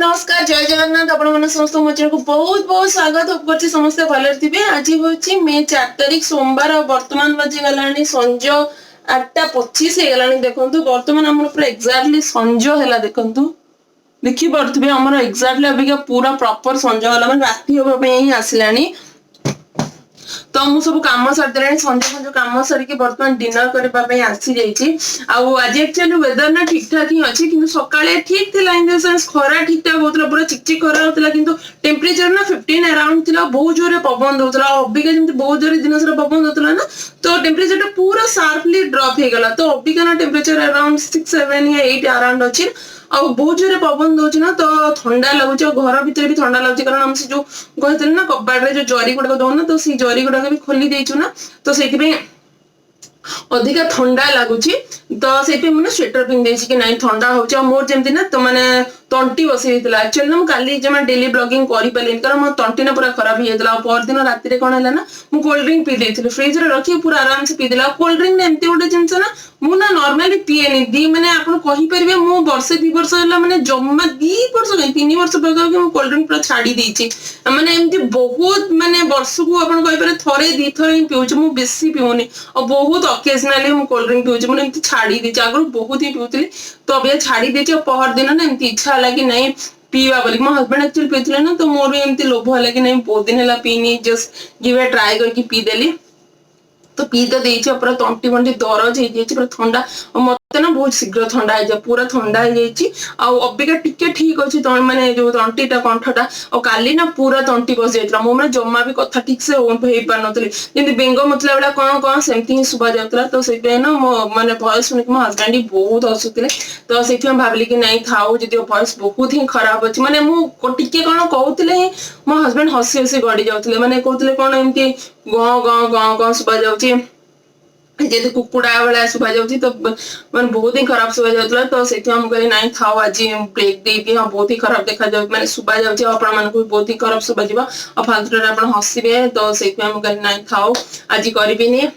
नमस्कार जय जगन्नाथ आपण मन समस्त मजर को बहुत बहुत स्वागत करछि समस्त भले थिबे। आज होछि मे 4 तारिख सोमवार और वर्तमान बजे गलानी संज 8:25 हे गलानी। देखंतु वर्तमान हमर पूरा एक्जेक्टली संज हैला। देखंतु देखि परथिबे हमर एक्जेक्टली अबिका पूरा प्रॉपर संज गला मन राती होबा पे ही आसिलानी। तो मु सब काम सारी संजय काम सारिक बर्तमान डिनर करने आसी जाइए। आज एक्चुअली वेदर ना ठीक ठाक ही अच्छी कि सकाळे ठीक थिला इन द सेंस खरा ठीक ठाक होतला पूरा चिकचिक खरा होतला किंतु टेम्परेचर ना 15 अराउंड थिला। बहुत जोरे पवन होतला अबिका जंती बहुत जोरे दिन सारा पवन होतला ना तो टेम्परेचर पूरा शार्पली ड्रॉप हे गला। तो अबिका ना टेम्परेचर अराउंड 6 7 या 8 अराउंड अछि और बहुत जोरे पवन दउछ ना तो ठंडा लगुच। घर भीतर भी ठंडा लगुच कारण हम से जो कहते ना कबाड़ रे जो जरी गुडा दो ना तो सी जरी गुडा भी खोली देइछु ना तो सेति पे अधिका ठंडा लगुच। तो से मैंने स्वेटर पिंधे कि नहीं ठंडा हो मोर जमती ना तो मैंने तंटी बसी एक्चुअली ना काली जमा डेली ब्लॉगिंग कर पारे कारण मो तंटी ना पूरा खराब हो जाता। परदिन राति कौन है ना मु कोल्ड ड्रिंक पी देती फ्रिज रे रखी पूरा आराम से पीदेला। कोल्ड ड्रिंक एमती गोटे जिनस ना मु ना नॉर्मली पीएनी दी मैंने आपन कहि परिबे मु वर्षे 2 वर्ष होला माने जम्मा 2 वर्ष 3 वर्ष पगा कि मु कोल्ड ड्रिंक पूरा छाड़ी देछि। माने एमती बहुत माने वर्ष को आपन कहि पारे थरे दी थरे ही पिउछ मु बेसी पिउनी और बहुत ओकेजनली मु कोल्ड ड्रिंक पिउछ। माने एमती छाड़ी देछि आगु बहुत ही पिउतली तो अब छाड़ी देछि। पहर दिन ना एमती इच्छा होला कि नहीं पीवा बोली मो हस्बैंड एक्चुअली पीते ना तो मोर भी एमती लोभ होला कि नहीं बहुत दिन है पीनी जस्ट गिव ए ट्राई करके पी देली। तो पी तो देछि पूरा तंटी बंटी दरज हो जाइए पूरा ठंडा और मत ना बहुत शीघ्र ठंडा हो जाए पूरा ठंडा हो जाइए। अबिका टिके ठीक अच्छे माने जो तंटीटा कंठटा और काली ना पूरा तंटी बस जाइए मो मैंने जमा भी कथा ठीक से हो पार नी जमी बेंग मुतला बेला कौन कौन सेमती ही शुभा जाता। तो से ना मो मैंने भॉइस शुणिक मो हस्बैंड ही बहुत हसुते तो से भाविली कि नहीं थाऊ जी भॉइस बहुत ही खराब अच्छे माने टिके कौन कहते ही मो हस्बैंड हसी हसी गड़ी जाते माने कहते कौन एमती गं गं गं गं शुभा जाऊँगी जेहेतु कुकुड़ा भाया शुभा जाऊँगी तो मैंने बहुत ही खराब शुभा जाता। तो से कहली नाई थाओ आज ब्रेक देती हाँ बहुत ही खराब देखा जाए मैंने शुभा जाऊँगी आपण मानक भी बहुत ही खराब शुभा जा और फालतू हसबे तो से कहली नाई थाओ आज करी।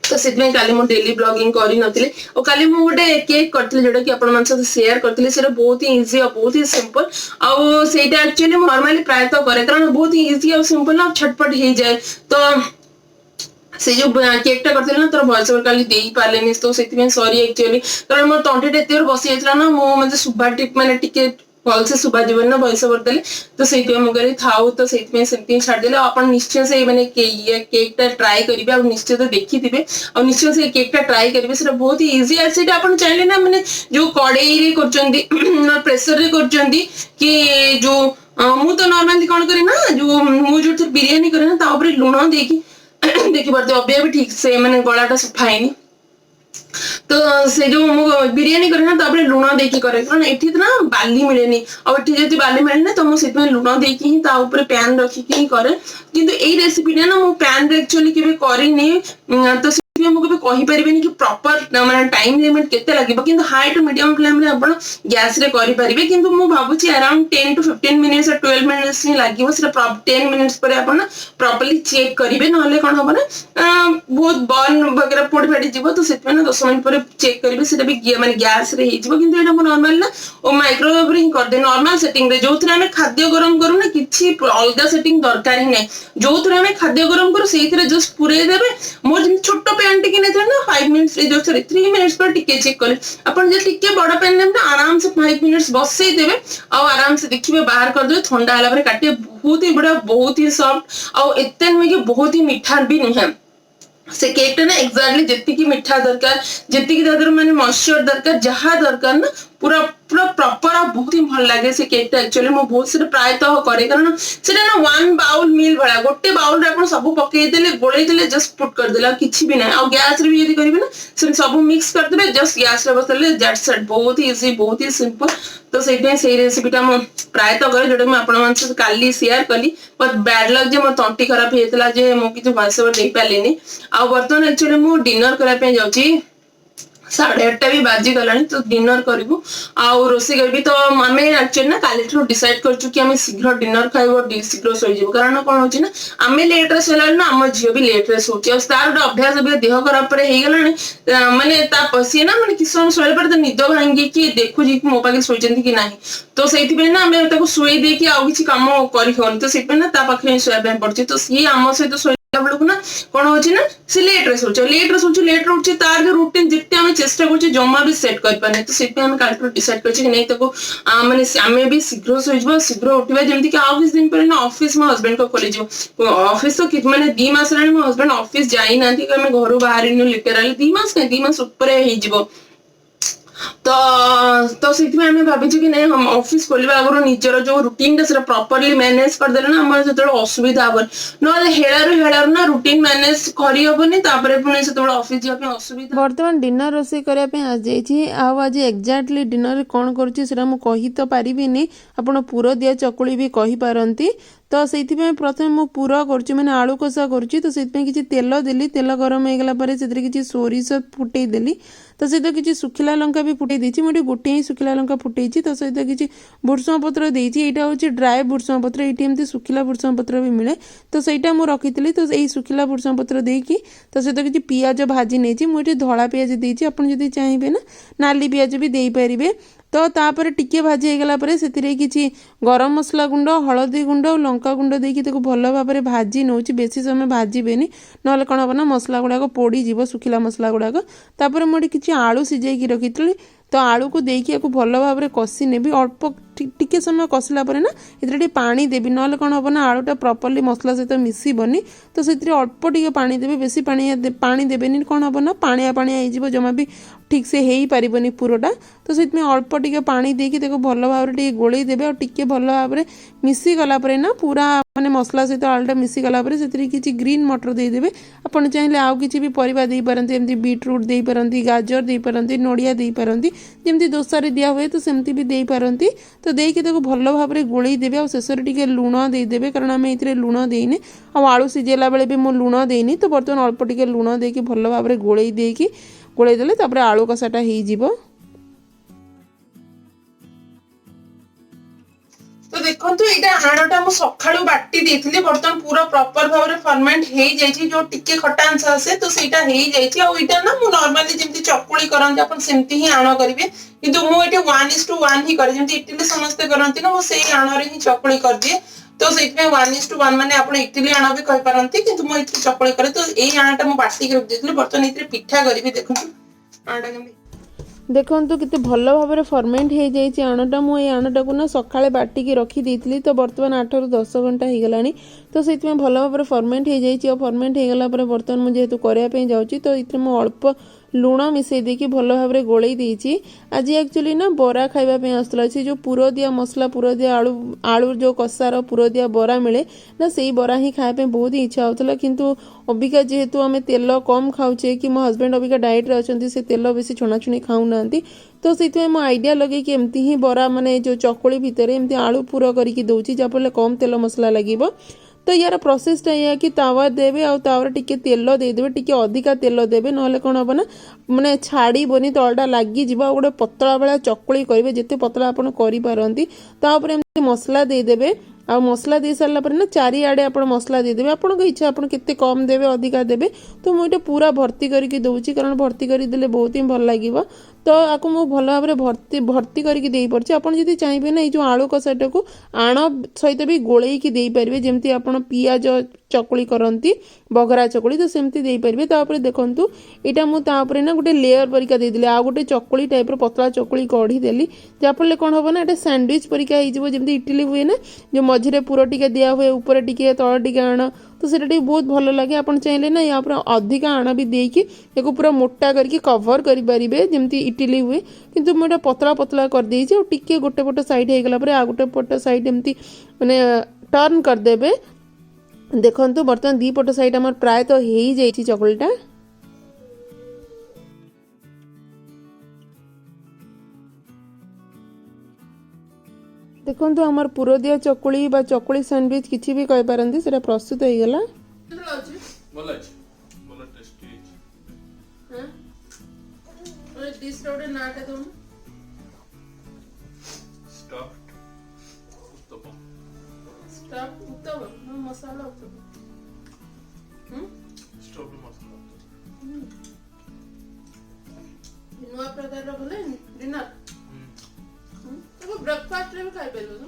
तो से डेली ब्लॉगिंग करी नथिले और काली मु गोटे केक करथिले जोटा कि आपण मन से शेयर करथिले सेटा बहुत ही इजी और बहुत ही सिंपल और सेटा एक्चुअली मु नॉर्मली प्राय तो करे कारण बहुत ही इजी और सिंपल और झटपट हो जाए। तो से जो केकटा करथिले ना तोर भॉइस ओवर काली देई पालेनी तो सेति सॉरी एक्चुअली कारण मोर तंटी एते बसी जाइतला ना मो म्हणजे सुबा टिक माने टिके भल से शुभा जीवन ना भॉइस ओवर देले तो से मुझे थाऊ तो से छाड़देले अपन निश्चय से मैंने केकटा ट्राई करेंगे और निश्चय तो देखी थे और निश्चय से केकटा ट्राई करेंगे से बहुत ही इजी है। से अपन चाहिए ना मैंने जो कड़े रे कर प्रेसर रे कर कि जो मु तो नॉर्मली कौन करे ना जो मु जो बिरियानी करे ना लुण देखी देखी पारे अभी भी ठीक से मैंने गलाटा सफाएनी तो से जो बिरियानी करे ना लुण देखी करे कारण एठी ना बाली मिलेनी और एठी जति बाली मिले ना तो मुझे लुण देखी ही पैन रखिकी ही करे किंतु ए रेसिपी ना मु पैन रे एक्चुअली केबे करिनी तो मुझे कहि परिबेनी कि प्रॉपर माने टाइम लिमिट केते लागिबो किंतु हाई टू मीडियम फ्लेम रे आपण गैस रे करि परिबे किंतु मु भाबुची अराउंड 10 to 15 मिनिट्स और 12 मिनिट्स ही लागिबो से 10 मिनिट्स पर आपण प्रॉपर्ली चेक करिवे नहले कोन होबो ना बहुत बर्न वगैरह पोड़ फाटी जीवो तो सेत ना 10 मिनिट पर चेक करिवे सेटा भी माने गैस रे ही जीवो किंतु एटा मु नॉर्मल ना ओ माइक्रोवेव रे ही कर दे नॉर्मल सेटिंग रे जोथरे हमें खाद्य गरम करू ना किछि अलगा सेटिंग दरकार ही नै जोथरे हमें खाद्य गरम करू सेइथरे जस्ट पुरे देबे मोर जिन छोटो पैन टिके नै ना 5 मिनिट्स जो 3 मिनिट्स पर टिके चेक करे अपन जे टिके बड़ा पैन ना आराम से 5 मिनिट्स बसई देबे और आराम से देखिबे बाहर कर दे ठंडा हला पर काटे बहुत ही बड़ा बहुत ही सॉफ्ट और इतने में बहुत ही मीठा भी नहीं है से केकटा ना एक्जेक्टली जितकी मीठा दरकार जितकी दादर माने मॉइस्चर दरकार जहाँ दरकार ना पूरा पूरा प्रॉपर और बहुत ही भल लगे से केकटा एक्चुअली मो बहुत से प्रायतः करे कारण सेटा ना 1 बाउल मील भला गोटे बाउल रे आपण सब पकई देले गोळई देले जस्ट पुट कर देला किछि भी नै और गैस रे भी यदि करिवे ना से सब मिक्स कर देबे जस्ट गैस रे बसले दैट्स इट बहुत ही इजी बहुत ही सिंपल। तो से रेसिपीटा मो प्रायतः करे जोटा मैं आपण मन से काली शेयर कली बट बैड लक जे मो तंटी खराब हेतला जे मो कि भॉइस ओवर दे पालेनी आ वर्तमान एक्चुअली मो डिनर करा पे जाउची साढ़े 8 भी बाजी गलानी तो डिनर करूँ आउ रोषे करी तो आम एक्चुअली ना काली डिसाइड करछु कि आम शीघ्र डिनर खाइब शीघ्र शोईजिबु कारण कौन होची ना आम लेट रे शोला ना आम झील भी लेट रे शोची और तार गोटे अभ्यास भी देह खराब पर हो गलानी माने सी ना माने किस समय शोला पर निद भांगी कि देखु मो पाखे शोचंती कि नहीं तो से ना आम शुई देकी आउ किसी काम कर तो से ना पाखे शोया पड़े तो सी आम सहित बेलू ना कौन हो सी लेट रे सोच लेट रे उठे तार रुटीन जिते आम चेष्टा कर जमा भी सेट कर तो से डिसाइड कर माने आम भी शीघ्र शोईब शीघ्र उठा जमी कि आउ किसी दिन पर ना ऑफिस मो हस्बैंड को खोली ऑफिस तो मैंने 2 मास मो हस्बैंड ऑफिस जाई ना घर बाहर लिटराली 2 मास ऊपर हो तो से भावी कि नहीं हम ऑफिस खोलवा आगर निजर जो रूटीन टा प्रॉपर्ली मैनेज करदे ना आम जो असुविधा हम ना हेड़ारू ना रूटीन मैनेज करहबनी पुणी से ऑफिस जावाई असुविधा। बर्तमान डिनर रोषे करने आज आज एक्जाक्टली डिनर कौन कही तो पारिनी आपण पुर दिया चकुली भी कही पारती तो से प्रथम मु पुर कर मैंने आलू कषा करुच्ची तो किसी तेल देली तेल गरम हो गला किसी सोरिष फुटे देली तो सहित किसी सुखिला लंका भी फुटे देती मुझे गोटे ही सुखिला लंका फुटे तो सहित किसी भुर्सुंगा पत्र देती यहाँ हूँ ड्राए भुर्सुंगा पत्र ये एमती सुखिला भुर्सुंगा पत्र भी मिले तो सहीटा मुझे रखी तो यही सुखिला भुर्सुंगा पत्र देकी तो सहित किसी पियाज भाजी नहीं मुझे धला पियाज देती आपड़ जब चाहिए ना नाली पियाज भी दे पारे तो तापर टिके भाजी हो गला से किसी गरम मसला गुंड हलदी गुंड और लंका गुंड देकी भल भाव में भाजी नौ बेसी समय भाजबेनी ना कौन हम ना मसला गुड़ाक पोड़ीज सुखिला मसला गुड़ाक तापर मुझे किसी आलू सिझाई रखी तो आलू को देकी भल भाव में कषि नेबी अल्प टिके समय कषिला ना ये पानी देवी ना कौन हम ना आलूटा प्रॉपर्ली मसला सहित मिसबनी तो से अल्प टिके पानी देवे बेसी पानी देवेनि कौन हम ना पानिया पानिया हो जमा भी ठीक से हो पारबनी पुरटा तो से अल्प टिके पानी देकी भल भाव में गोल देवे और टिके भल भाव में मिसीगला ना पूरा माने मसला सहित आलूटा मिसीगला से किसी ग्रीन मटर देदेवे आपड़ चाहिए आउ कि भी परिवा दे पारती एमती बीटरूट दे पारती गाजर दे पारती नड़िया दे पारती जमी दोसारे दिया हुए तो सेमती भी दे पारती तो देकी भल भाव में गोल देवे और शेष टिके लुण देदेवे कारण आम ये लुण देने आलू सिझेला बेले भी मु लुण देनी तो बर्तमान अल्प टिके लुण देकी भल भाव में गोल देकी गोल देले आलू कषाटा हो तो देखो यहाँ आणटा मुझे सकाळू बाटी देती बर्तमान पूरा प्रॉपर भाव में फर्मेंट हो जाए जो टिके खटा अंश आसे तो सहीटा हो जाए ना मुझे नॉर्मली जमी चकुली करते आप सेमती ही आण करेंगे किंतु मुझे 1:1 ही करे इटली समस्ते करती ना मुझे आण ही चकुली कर दिए तो से 1:1 माने आप इटली आण भी कही पारती कि मुझे चकुली करे तो यही आणटा मुझे बाटी रख देती बर्तमान ये पिठा करी देखो आणटा केमती देखो कितने भल भाव में फर्मेंट हो जाए आणटा मुझे आणटा को ना सकाଳେ बाटिकी रखी तो बर्तमान 8 ରୁ 10 घंटा हो गला तो से भल भाव में फर्मेंट हो जाए फर्मेंट हो गला बर्तमान मुझे जेहेतु करने जाऊँगी तो ये अल्प लुण मिसई देकी भल भाव में गोल देती आज एक्चुअली ना बरा खावाई आसला जो पुर दिया मसला पुर दिया आलू आलू जो कषार पुर दिया बरा मिले ना से बरा ही खायापी बहुत ही इच्छा होता किंतु अबिका जेहेतु आम तेल कम खाऊे कि मो हस्बैंड अबिका डाइट रे अच्छा से तेल बेसी छणाछुणी खाऊना तो से मो आइडिया लगे कि एमती ही बरा माने जो चकुली भितर एमती आलू पुर करके दौची जहाँफल कम तेल मसला लगे तो यार प्रोसेसटा या कि तावा देवे आ तावर टिके तेल देदेवे टिके अधिका तेल देवे ना कौन हम ना मैंने छाड़बनी तलटा लगी गोटे पतला भाया चकुली करेंगे जिते पतला आप एमती मसला देदेवे आ मसला दे सारा ना चारिआडे आप मसला देदेवे आपन इच्छा आप केते कम देवे अधिका देवे तो मुझे पूरा भर्ती करके दौची कारण भर्ती करदेले बहुत ही भल लगे तो आपको मुझे भल भाव में भर्ती भर्ती करके दे पार्टी आपड़ जब चाहिए ना ये आलू कषाटा को आण सहित भी गोलैकी दे पारे जमी आप पियाज चकुली करती बघरा चकुली तो सेमती दे पारे तापर देखूँ यहाँ मुझे ना गोटे लेयर परिका देदेली आ गोटे चकुली टाइप पतला चकुली कढ़ीदेली जहाँफल कौन हम ना ये सैंडविच परिका होमती इटली हुए ना जो मझे पुर टिके दिया हुए ऊपर टिके तल टिके आण तो सेटा बहुत भल लगे आप चाहिए ना या अधिक आण भी देकी या पूरा मोटा करके कवर करेंगे जमी इटली हुए किंतु मुझे पतला पतला कर देइछि और टिके गोटे पट साइड हो गला आ गोटे पट साइड एमती माने टर्न करदेवे देखो बर्तमान 2 पट साइड आम प्राय तो हो जाइए चकुलीटा देखो आमर पुर दिया चकुली बा चकुली सैंडविच किसी भी कहि पारंती सेटा प्रस्तुत हो गला डिश रो रे नाटा दो स्टफ्ड उत्तपम स्टफ उत्तम मसाला उत्तम स्टफ्ड मसाला नुआ प्रकार रो बोले डिनर तो ब्रेकफास्ट रे भी खाई पेलो तो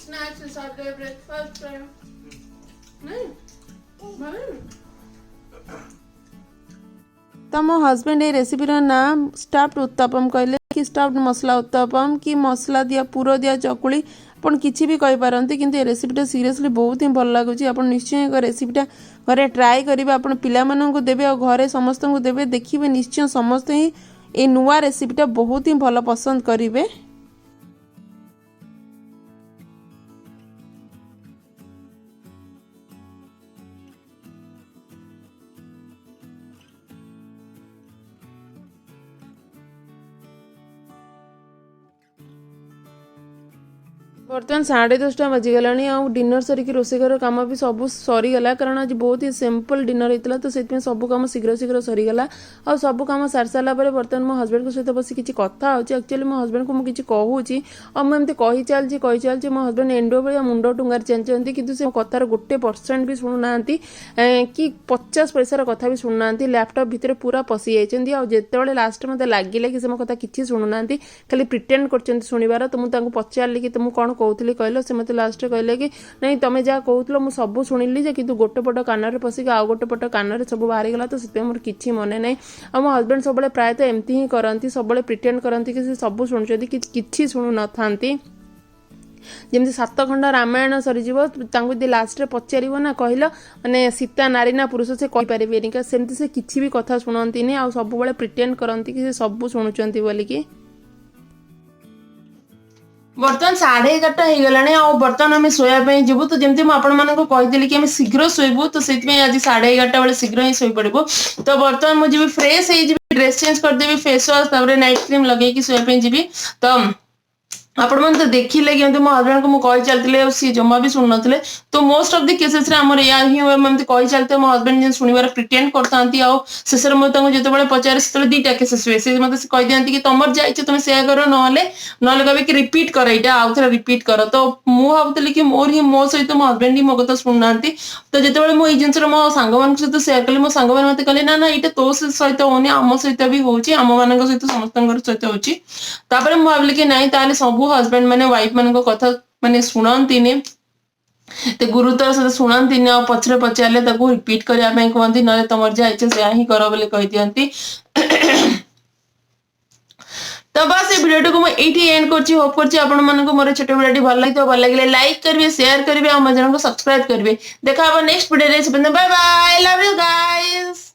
स्नैक्स हिसाब रे ब्रेकफास्ट रे नहीं भले तो मो हस्बैंड ये रेसिपीर नाम स्टफ्ड उत्तपम कहले कि स्टफ्ड मसला उत्तपम कि मसला दिया पूर दिया चकुली आपन किसी भी कहि पारंती किंतु ये रेसिपीटा सीरियसली बहुत ही भल लागुची आपन निश्चय एक रेसिपीटा घरे ट्राई करिवे आपन पिला माननकु देबे और घरे समस्त को देबे देखिबे निश्चय समस्त ही ए नुआ रेसिपीटा बहुत ही भल पसंद करिवे। बर्तमान 10:30 बाजिगला आउ डिनर सरिकी रोषेई घर कम भी सब सरीगला कारण आज बहुत ही सिंपल डिनर होता तो से सब कम शीघ्र शीघ्र सरीगला आ सब कम सारी सारा बर्तमान मो हस्बैंड सहित बस किसी कथा होची एक्चुअली मो हस्बैंड को मुझे कहूँ और मुझे कही चलती मो हस्बैंड एंडो भाया मुंड टुंगार चाहती कि कथार 1% भी शुणुना कि 50 पैसार कथा भी शुणुना लैपटॉप भितर पूरा पशि जाती आते लास्ट मत लगे कि मो कथा किसी शुणुना खाली प्रिटेंड कर शुणवार तो मुझे पचारि कि तुम कौन कहूली कहल से मत लास्ट कहले कि नहीं तुम्हें जहाँ कहूल मुझे सब शुणिली जे किंतु गोटे पट कान पशिक आउ गोटे पट कान सब बाहरीगला तो से मोर किसी मन ना आ मो हस्बैंड सब प्रायतः एमती ही करती सब प्रिटेंड करती कि सब शुणुंट कि शुणु न था जमी 7 खंड रामायण सरीजी लास्ट पचार ना कहल मैंने सीता नारी ना पुरुष से कहीपर सेमती से किसी भी कथा शुणती आ सब प्रिटेंड करती कि सब शुणुंट बोलिकी बर्तमान 11:30 हो बर्तमान आम शोया जीवु तो जमी मुझे कि शीघ्र शोबू तो से आज 11:30 बेले शीघ्र ही शोई पड़ू तो बर्तमान मुझे फ्रेश हो ड्रेस चेंज करदेवी फेस वाश नाइट क्रीम लगे शोया जी तो आपण मैंने तो देखिले कि मो हस्बैंड को मुझे चलते सी जमा भी शुणु ना तो मोस्ट ऑफ द केसेस या ही हुए कही चलते मो हस्बैंड शुणवार प्रिटेंड करता शेष में मुझे जो पचारे से 2टा केसेस हुए से मतलब कही दिखाती कि तुम जाइए तुम से कर ना कहे कि रिपीट कर यहाँ आउ थे रिपीट कर तो मुझे भावुली कि मोर ही मो सहित मो हस्बैंड ही मो कथा शुणुना तो जिते मो जिन मो सांग मान सहित सेयार कली मो सांग मत कहले ना यहाँ तो सहित होनी आम सहित भी होची आम मान सहित समस्त सहित होची मुझे भाविली कि नाई ताले सब हस्बैंड मैंने वाइफ मान कथा माने शुणती तो गुरुतर सहित शुणती आ पछरे पचारे रिपीट करने कहती ना तुम जहाँ इच्छा से ही कर बोले कही दिखती तो बस ये वीडियो को मुझे एंड करछि होप करछि आपण मानको मोर छोट वीडियो भल लगी तो भल लगे लाइक करिवे शेयर करिवे और मो चैनल को सब्सक्राइब करिवे देखा नेक्स्ट वीडियो रे bye bye love you guys.